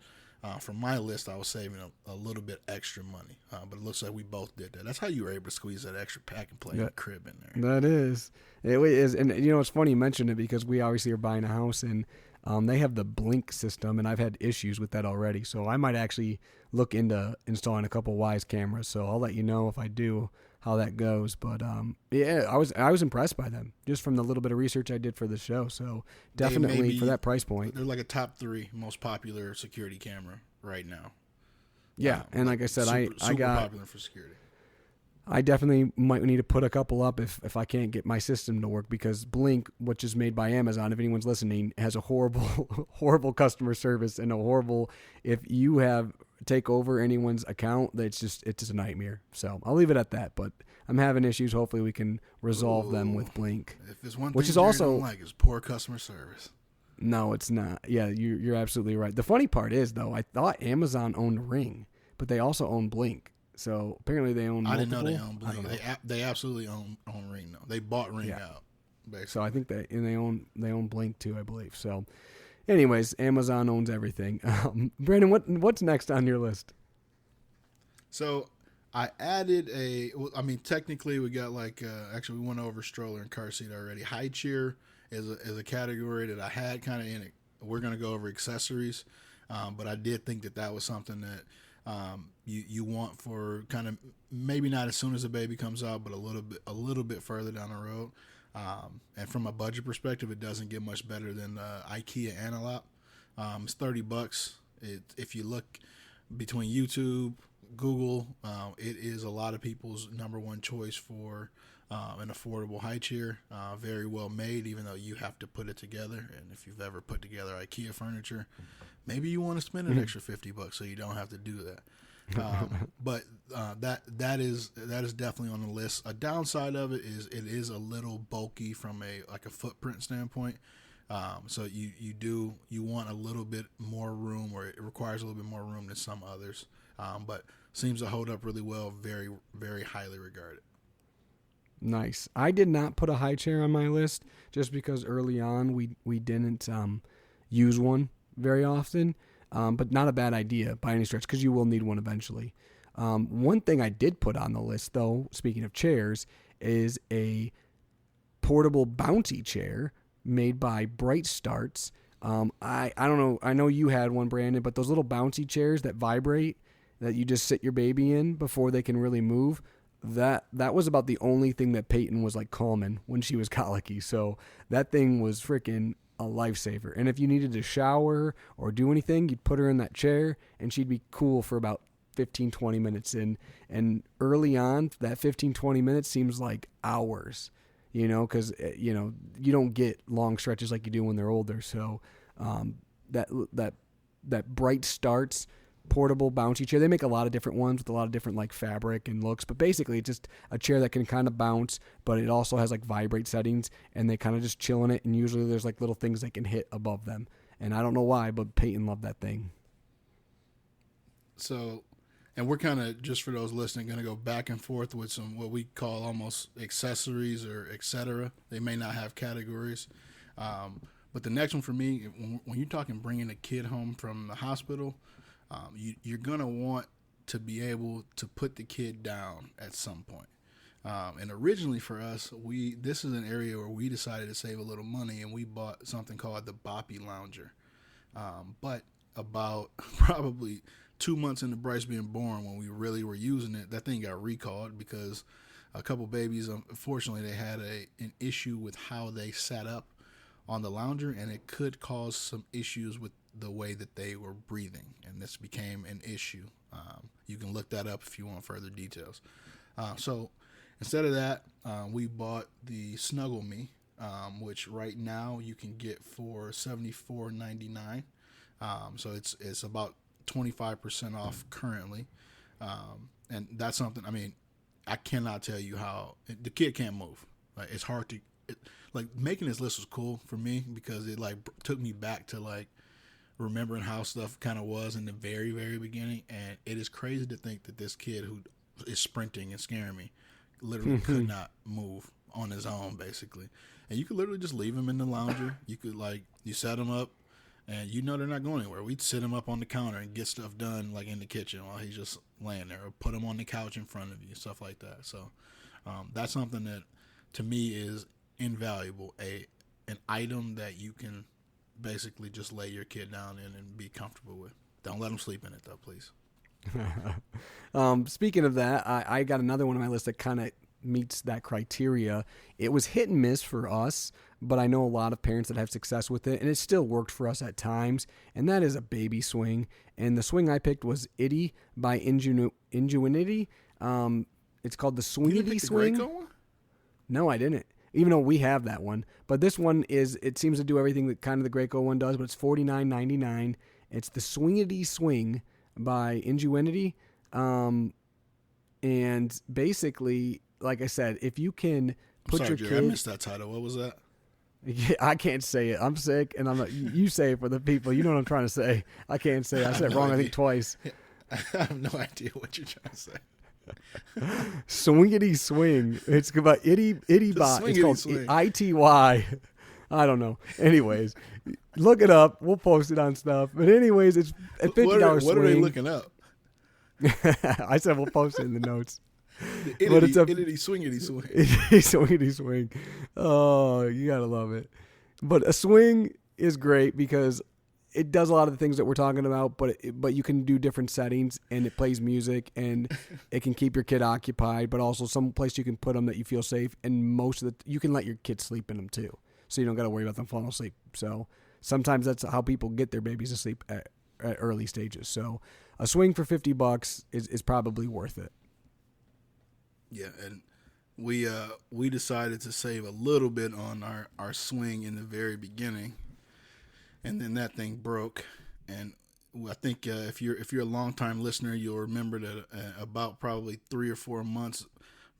from my list I was saving a little bit extra money. But it looks like we both did that. That's how you were able to squeeze that extra pack and play crib in there. That is. It is. And you know, it's funny you mentioned it because we obviously are buying a house, and they have the Blink system, and I've had issues with that already. So I might actually look into installing a couple Wyze cameras. So I'll let you know if I do how that goes. But yeah, I was impressed by them just from the little bit of research I did for the show. So definitely for that price point, they're like a top 3 most popular security camera right now. Yeah, and like I said, I got popular for security. I definitely might need to put a couple up if I can't get my system to work, because Blink, which is made by Amazon, if anyone's listening, has a horrible customer service and a horrible, if you take over anyone's account, it's just a nightmare. So I'll leave it at that, but I'm having issues. Hopefully we can resolve them with Blink. If there's one which thing is also don't like is poor customer service. No, it's not. Yeah, you're absolutely right. The funny part is, though, I thought Amazon owned Ring, but they also own Blink. So apparently they own multiple. I didn't know they own Blink. They absolutely own Ring, though. They bought Ring out. basically. So I think they own Blink too, I believe. So, anyways, Amazon owns everything. Brandon, what's next on your list? So I added technically we got actually we went over stroller and car seat already. High chair is a category that I had kind of in it. We're going to go over accessories, but I did think that was something that you want for kind of maybe not as soon as the baby comes out, but a little bit further down the road. And from a budget perspective, it doesn't get much better than IKEA Analop. It's $30. If you look between YouTube, Google, it is a lot of people's number one choice for an affordable high chair. Very well made, even though you have to put it together. And if you've ever put together IKEA furniture, maybe you want to spend an extra $50 so you don't have to do that. But that is definitely on the list. A downside of it is a little bulky from a footprint standpoint. So you want a little bit more room, or it requires a little bit more room than some others. But seems to hold up really well. Very, very highly regarded. Nice. I did not put a high chair on my list just because early on we didn't use one very often. But not a bad idea by any stretch, because you will need one eventually. One thing I did put on the list, though, speaking of chairs, is a portable bouncy chair made by Bright Starts. I don't know. I know you had one, Brandon, but those little bouncy chairs that vibrate, that you just sit your baby in before they can really move, that was about the only thing that Peyton was like calming when she was colicky. So that thing was freaking a lifesaver. And if you needed to shower or do anything, you'd put her in that chair and she'd be cool for about 15-20 minutes. And early on, that 15-20 minutes seems like hours, because you don't get long stretches like you do when they're older. So that Bright Starts portable bouncy chair, they make a lot of different ones with a lot of different like fabric and looks, but basically it's just a chair that can kind of bounce, but it also has like vibrate settings, and they kind of just chill in it, and usually there's like little things they can hit above them, and I don't know why, but Peyton loved that thing. So, and we're kind of, just for those listening, going to go back and forth with some what we call almost accessories or etc. They may not have categories, but the next one for me, when you're talking bringing a kid home from the hospital, you're going to want to be able to put the kid down at some point. And originally for us, this is an area where we decided to save a little money, and we bought something called the Boppy Lounger. But about probably 2 months into Bryce being born, when we really were using it, that thing got recalled because a couple babies, unfortunately, they had an issue with how they sat up on the lounger, and it could cause some issues with the way that they were breathing, and this became an issue. You can look that up if you want further details. So instead of that, we bought the Snuggle Me, which right now you can get for $74.99. So it's about 25% off currently, and that's something. I mean, I cannot tell you how the kid can't move. Like, it's hard to making this list was cool for me because it took me back to remembering how stuff kind of was in the very, very beginning. And it is crazy to think that this kid who is sprinting and scaring me literally could not move on his own, basically. And you could literally just leave him in the lounger. You could you set him up, and they're not going anywhere. We'd sit him up on the counter and get stuff done in the kitchen while he's just laying there, or put him on the couch in front of you, stuff like that. So that's something that to me is invaluable. An item that you can basically just lay your kid down in and be comfortable with. Don't let them sleep in it though, please. Speaking of that, I got another one on my list that kind of meets that criteria. It was hit and miss for us, but I know a lot of parents that have success with it, and it still worked for us at times, and that is a baby swing. And the swing I picked was Itty by Ingenuity. It's called the Swingity Swing. The Graco one? No, I didn't. Even though we have that one. But this one it seems to do everything that kind of the Graco one does, but it's $49.99. It's the Swingity Swing by Ingenuity. And basically, like I said, if you can put your kid... I missed that title. What was that? Yeah, I can't say it. I'm sick, and I'm not, you say it for the people. You know what I'm trying to say. I can't say it. I said it wrong, I think, twice. I have no idea what you're trying to say. Swingity swing. It's about itty bot. It's called swing. ITY. I don't know. Anyways, look it up. We'll post it on stuff. But anyways, it's a $50 swing. What are they looking up? I said we'll post it in the notes. But it's itty swingity swing. Itty swingity swing. Oh, you gotta love it. But a swing is great because it does a lot of the things that we're talking about, but you can do different settings, and it plays music, and it can keep your kid occupied, but also some place you can put them that you feel safe, and you can let your kid sleep in them too, so you don't got to worry about them falling asleep. So sometimes that's how people get their babies to sleep at early stages. So a swing for $50 is probably worth it. Yeah, and we decided to save a little bit on our swing in the very beginning. And then that thing broke, and I think if you're a long-time listener, you'll remember that about probably 3 or 4 months,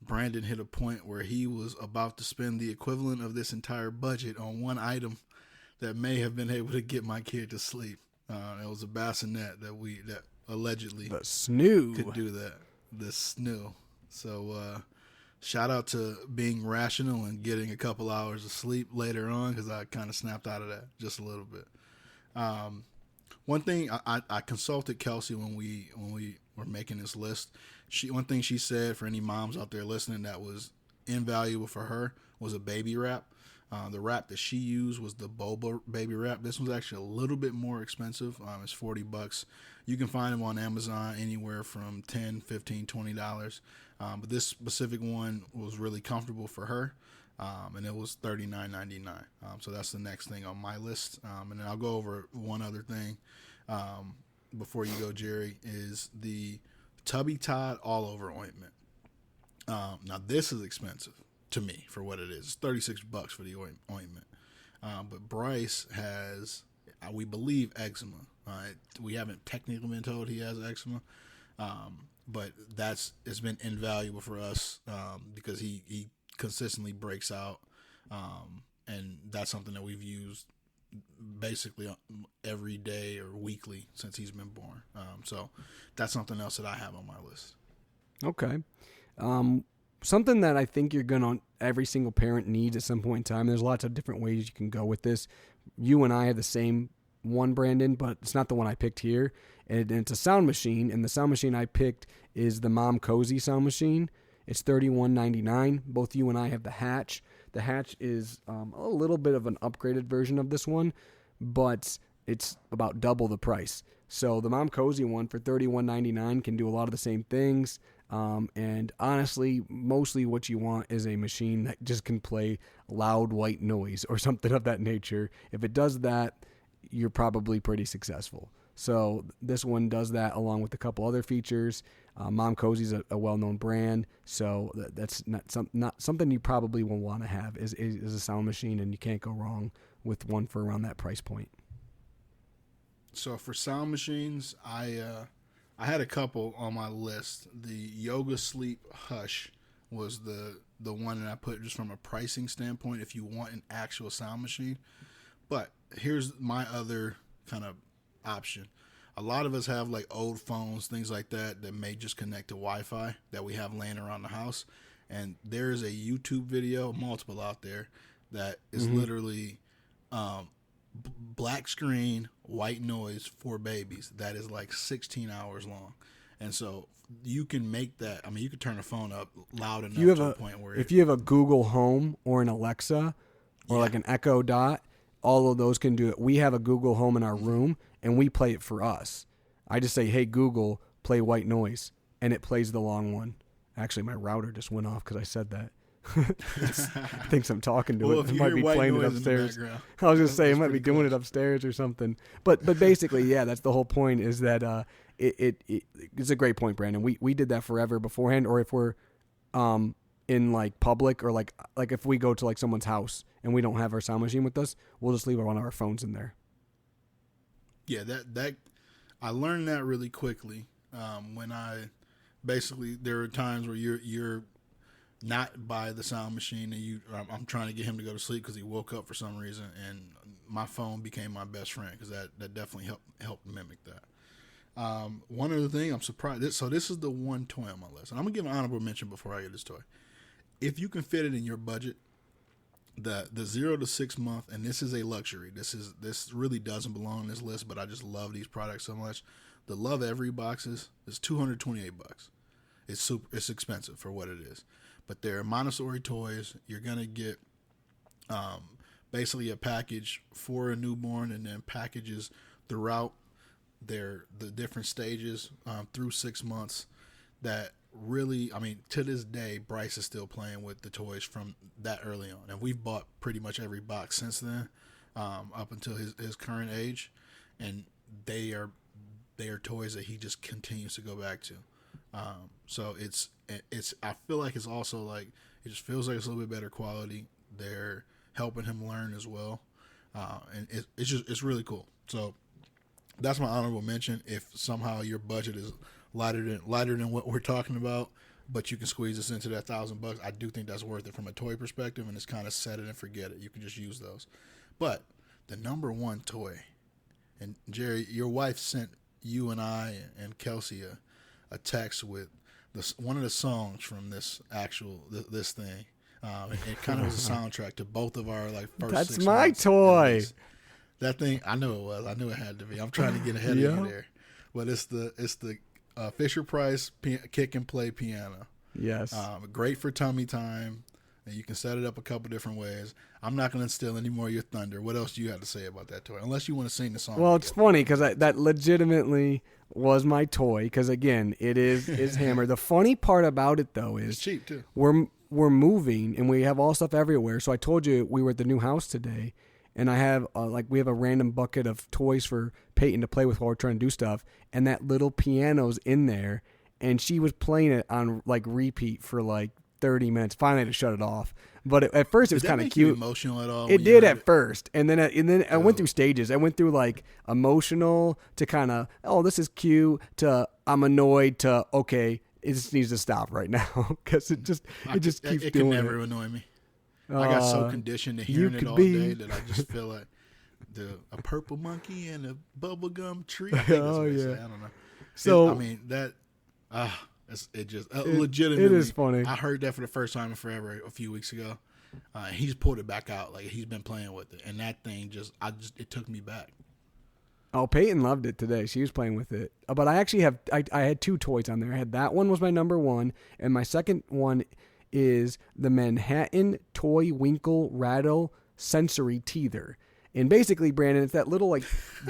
Brandon hit a point where he was about to spend the equivalent of this entire budget on one item that may have been able to get my kid to sleep. It was a bassinet that allegedly the snoo could do that. The snoo. So shout out to being rational and getting a couple hours of sleep later on, because I kind of snapped out of that just a little bit. One thing I consulted Kelsey when we were making this list. One thing she said, for any moms out there listening, that was invaluable for her was a baby wrap. The wrap that she used was the Boba baby wrap. This was actually a little bit more expensive. It's $40. You can find them on Amazon anywhere from $10, $15, $20. But this specific one was really comfortable for her. And it was $39.99. So that's the next thing on my list. And then I'll go over one other thing before you go, Jerry, is the Tubby Todd all-over ointment. Now, this is expensive to me for what it is. It's $36 for the ointment. But Bryce has, we believe, eczema. We haven't technically been told he has eczema. But it's been invaluable for us because he consistently breaks out, and that's something that we've used basically every day or weekly since he's been born. So that's something else that I have on my list. Okay. Something that I think every single parent needs at some point in time. There's lots of different ways you can go with this. You and I have the same one, Brandon, but it's not the one I picked here. And it's a sound machine, and the sound machine I picked is the Mom Cozy sound machine. It's $31.99. Both you and I have the Hatch. The Hatch is a little bit of an upgraded version of this one, but it's about double the price. So the Mom Cozy one for $31.99 can do a lot of the same things. And honestly, mostly what you want is a machine that just can play loud white noise or something of that nature. If it does that, you're probably pretty successful. So this one does that along with a couple other features. Mom Cozy's a well-known brand, so that's not something you probably will want to have is a sound machine, and you can't go wrong with one for around that price point. So for sound machines, I had a couple on my list. The Yoga Sleep Hush was the one that I put just from a pricing standpoint if you want an actual sound machine. But here's my other kind of option. A lot of us have like old phones, things like that may just connect to Wi-Fi that we have laying around the house. And there's a YouTube video, multiple out there, that is literally black screen, white noise for babies. That is like 16 hours long. And so you can make that. I mean, you could turn the phone up loud enough to a point where if you have a Google Home or an Alexa or like an Echo Dot, all of those can do it. We have a Google Home in our room, and we play it for us. I just say, hey, Google, play white noise, and it plays the long one. Actually, my router just went off because I said that. Thinks I'm talking to it. It might be playing it upstairs. I was going to say, it might be doing it upstairs or something. But basically, yeah, that's the whole point is that it's a great point, Brandon. We did that forever beforehand, or if we're in like public or like if we go to like someone's house and we don't have our sound machine with us, we'll just leave one of our phones in there. Yeah, that I learned that really quickly when there are times where you're not by the sound machine and I'm trying to get him to go to sleep because he woke up for some reason, and my phone became my best friend because that definitely helped mimic that. One other thing, I'm surprised. So this is the one toy on my list, and I'm gonna give an honorable mention before I get this toy. If you can fit it in your budget, the 0 to 6 month, and this is a luxury. This really doesn't belong on this list, but I just love these products so much. The Love Every boxes is $228. It's expensive for what it is, but they're Montessori toys. You're gonna get basically a package for a newborn, and then packages throughout the different stages through 6 months. That really, I mean, to this day, Bryce is still playing with the toys from that early on, and we've bought pretty much every box since then, up until his current age, and they are toys that he just continues to go back to. So it's I feel like it's also like it just feels like it's a little bit better quality. They're helping him learn as well, and it's really cool. So that's my honorable mention. If somehow your budget is lighter than what we're talking about, but you can squeeze this into that $1,000, I do think that's worth it from a toy perspective, and it's kind of set it and forget it. You can just use those. But the number one toy, and Jerry, your wife sent you and I and Kelsey a text with one of the songs from this thing. It kind of was a soundtrack to both of our first. That's 6 my months. toy. That thing, I knew it was. I knew it had to be. I'm trying to get ahead of you there, but it's the Fisher Price kick and play piano. Yes. Great for tummy time, and you can set it up a couple different ways. I'm not going to steal any more of your thunder. What else do you have to say about that toy? Unless you want to sing the song. Well, it's funny because that legitimately was my toy. Because again, it is Hammer. The funny part about it though is it's cheap too. We're moving and we have all stuff everywhere. So I told you we were at the new house today. And I have we have a random bucket of toys for Peyton to play with while we're trying to do stuff, and that little piano's in there, and she was playing it on repeat for 30 minutes. Finally, I had to shut it off. But at first, it was kind of cute. You emotional at all? It did at first, and then I went through stages. I went through emotional to kind of this is cute to I'm annoyed to okay, it just needs to stop right now because it just keeps doing it. It can never annoy me. I got so conditioned to hearing it all day that I just feel like a purple monkey and a bubblegum tree. I think that's what they say. I don't know. So it just legitimately. It is funny. I heard that for the first time in forever a few weeks ago. He's pulled it back out. He's been playing with it, and that thing it took me back. Oh, Peyton loved it today. She was playing with it. But I actually I had two toys on there. I had that one was my number one, and my second one is the Manhattan Toy Winkle Rattle Sensory Teether. And basically, Brandon, it's that little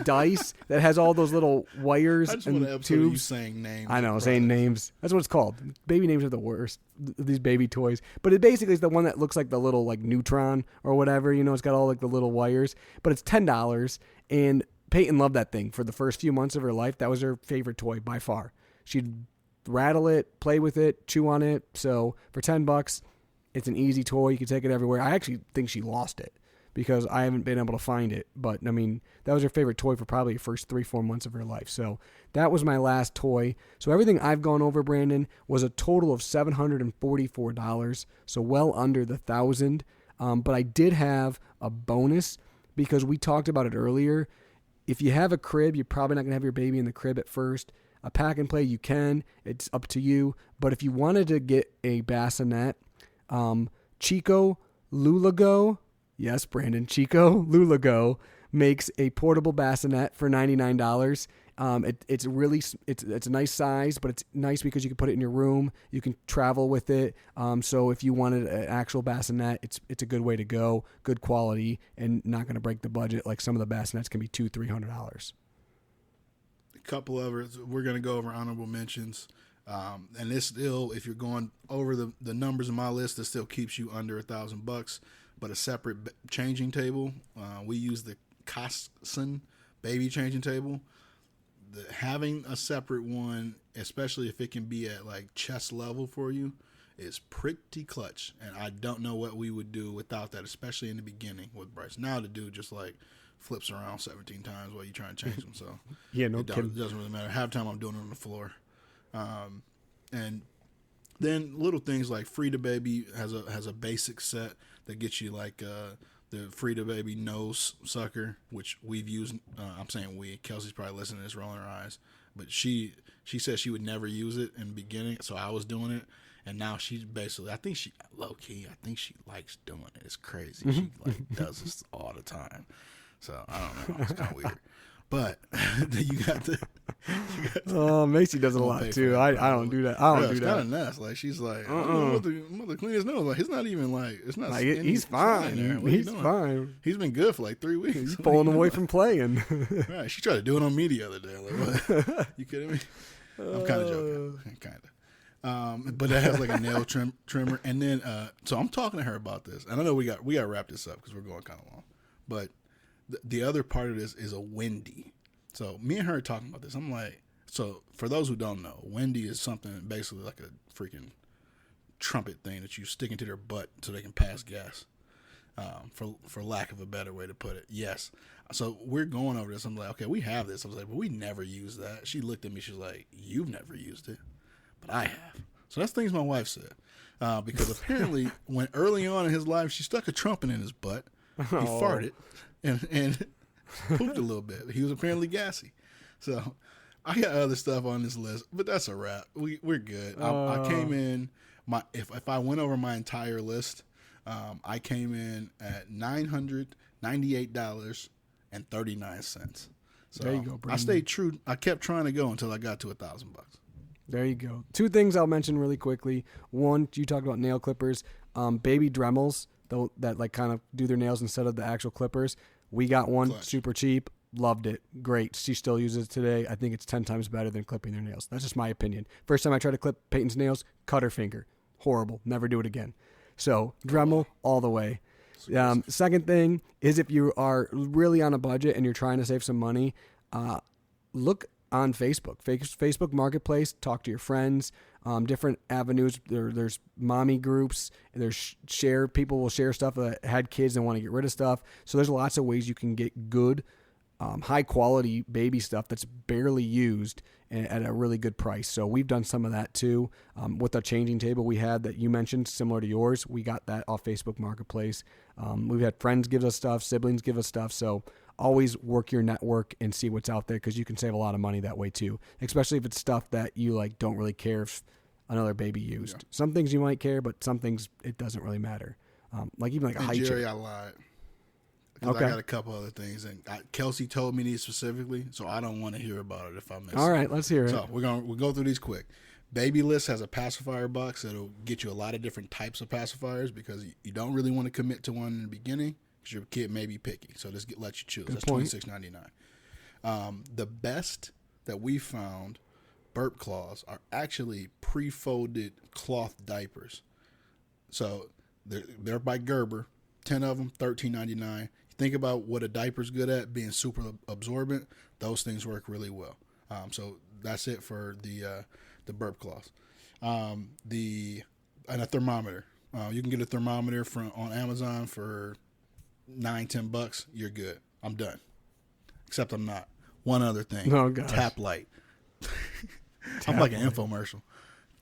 dice that has all those little wires and tubes. You saying names. I know, saying names. That's what it's called. Baby names are the worst. These baby toys. But it basically is the one that looks like the little neutron or whatever. It's got all the little wires. But it's $10. And Peyton loved that thing for the first few months of her life. That was her favorite toy by far. She'd rattle it, play with it, chew on it. So for $10, it's an easy toy. You can take it everywhere. I actually think she lost it because I haven't been able to find it. But I mean, that was her favorite toy for probably the first 3-4 months of her life. So that was my last toy. So everything I've gone over, Brandon, was a total of $744. So well under the $1,000. But I did have a bonus because we talked about it earlier. If you have a crib, you're probably not going to have your baby in the crib at first. A pack and play, you can. It's up to you. But if you wanted to get a bassinet, Chico Lulago, yes, Brandon, Chico Lulago makes a portable bassinet for $99. It's a nice size, but it's nice because you can put it in your room. You can travel with it. So if you wanted an actual bassinet, it's a good way to go. Good quality and not going to break the budget. Like some of the bassinets can be $200-$300. Couple of it. We're going to go over honorable mentions. And this still, if you're going over the numbers in my list, this still keeps you under $1,000, but a separate changing table. We use the Cosson baby changing table. Having a separate one, especially if it can be at chest level for you, is pretty clutch. And I don't know what we would do without that, especially in the beginning with Bryce. Now the dude just flips around 17 times while you're trying to change them. So yeah, no it doesn't really matter. Half time I'm doing it on the floor. And then little things like Frida Baby has a basic set that gets you the Frida Baby nose sucker, which we've used. I'm saying we. Kelsey's probably listening to this, rolling her eyes. but she said she would never use it in the beginning, so I was doing it, and now she's basically, I think she likes doing it. It's crazy. She like does this all the time. So I don't know. It's kind of weird. But you got the. Macy does it a lot too. I don't do that. I don't do that. It's kind of nuts. Like she's like, mother clean his nose. Like it's not even like it's not. Like, he's fine. He's fine. He's been good for like 3 weeks. He's pulling away from playing. Right. She tried to do it on me the other day. Like, what? You kidding me? I'm kind of joking. Kind of. But that has like a nail trimmer, and then so I'm talking to her about this, and I know we got to wrap this up because we're going kind of long, but the other part of this is a Wendy. So me and her are talking about this. I'm like, so for those who don't know, Wendy is something basically like a freaking trumpet thing that you stick into their butt so they can pass gas. For lack of a better way to put it. Yes. So we're going over this. I'm like, okay, we have this. I was like, but we never use that. She looked at me. She's like, you've never used it, but I have. So that's things my wife said. Because apparently when early on in his life, she stuck a trumpet in his butt. He farted and pooped a little bit. He was apparently gassy. So I got other stuff on this list, but that's a wrap. We're good. I came in if I went over my entire list, I came in at $998.39. So there you go, Brandon. I stayed true. I kept trying to go until I got to $1,000. There you go. 2 things I'll mention really quickly. One, you talked about nail clippers. Baby Dremels, that like kind of do their nails instead of the actual clippers. We got one super cheap. Loved it. Great. She still uses it today. I think it's 10 times better than clipping their nails. That's just my opinion. First time I tried to clip Peyton's nails, cut her finger. Horrible. Never do it again. So Dremel all the way. Second thing is if you are really on a budget and you're trying to save some money, look on Facebook. Facebook Marketplace. Talk to your friends. Different avenues. There's mommy groups. There's people will share stuff that had kids and want to get rid of stuff. So there's lots of ways you can get good, high quality baby stuff that's barely used at a really good price. So we've done some of that too. With the changing table we had that you mentioned, similar to yours, we got that off Facebook Marketplace. We've had friends give us stuff, siblings give us stuff. So always work your network and see what's out there because you can save a lot of money that way too, especially if it's stuff that you like don't really care if another baby used. Yeah. Some things you might care, but some things it doesn't really matter. Like even like a high Jerry, chair. I lied. Okay. I got a couple other things, and Kelsey told me these specifically, so I don't want to hear about it if I miss it. All right, let's hear it. So we'll go through these quick. Babylist has a pacifier box that'll get you a lot of different types of pacifiers because you don't really want to commit to one in the beginning because your kid may be picky. So just let you choose. That's $26.99. The best that we found, burp cloths, are actually pre-folded cloth diapers. So they're by Gerber. 10 of them, $13.99. Think about what a diaper's good at, being super absorbent. Those things work really well. So that's it for the burp cloths. And a thermometer. You can get a thermometer on Amazon for $9-10. You're good. I'm done. Except I'm not. One other thing. Oh, gosh. Tap light. I'm like an infomercial.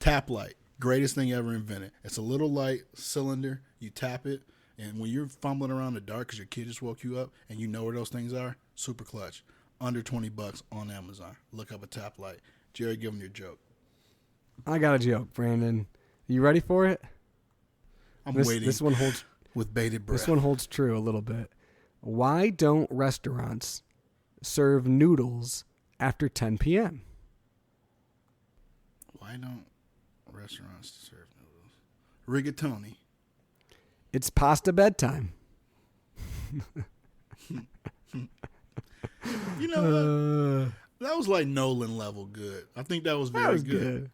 Tap light. Greatest thing ever invented. It's a little light cylinder. You tap it. And when you're fumbling around in the dark because your kid just woke you up and you know where those things are, super clutch. Under $20 on Amazon. Look up a tap light. Jerry, give him your joke. I got a joke, Brandon. You ready for it? I'm waiting. This one holds with bated breath. This one holds true a little bit. Why don't restaurants serve noodles after 10 p.m.? Why don't restaurants serve noodles? Rigatoni. It's pasta bedtime. You know what? That was like Nolan level good. I think that was very good.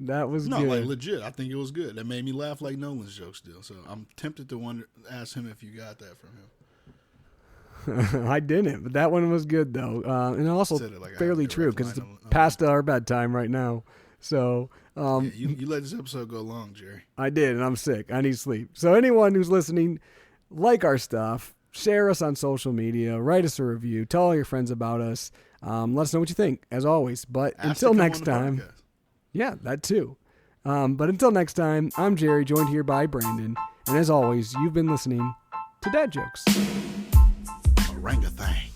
That was good. No, like legit. I think it was good. That made me laugh like Nolan's joke still. So I'm tempted to ask him if you got that from him. I didn't, but that one was good though, and also fairly true because it's past our bedtime right now. So you let this episode go long, Jerry. I did, and I'm sick. I need sleep. So anyone who's listening, like our stuff, share us on social media, write us a review, tell all your friends about us. Let us know what you think, as always. But until next time, yeah, that too. But until next time, I'm Jerry, joined here by Brandon, and as always, you've been listening to Dad Jokes. Orangutan.